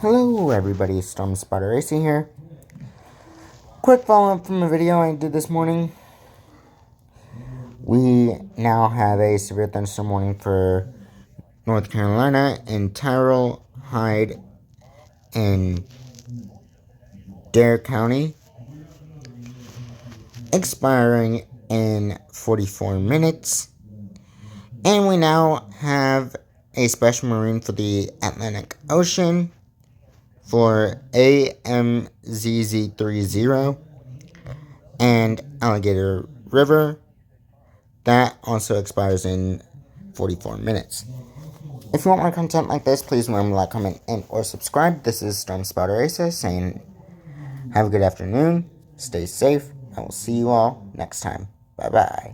Hello everybody, Storm Spotter Racing here. Quick follow-up from a video I did this morning. We now have a severe thunderstorm warning for North Carolina in Tyrrell, Hyde, and Dare County, expiring in 44 minutes. And we now have a special marine for the Atlantic Ocean for AMZZ30 and Alligator River. That also expires in 44 minutes. If you want more content like this, please remember to like, comment, and or subscribe. This is Storm Spotter Racer saying have a good afternoon, stay safe, and we'll see you all next time. Bye-bye.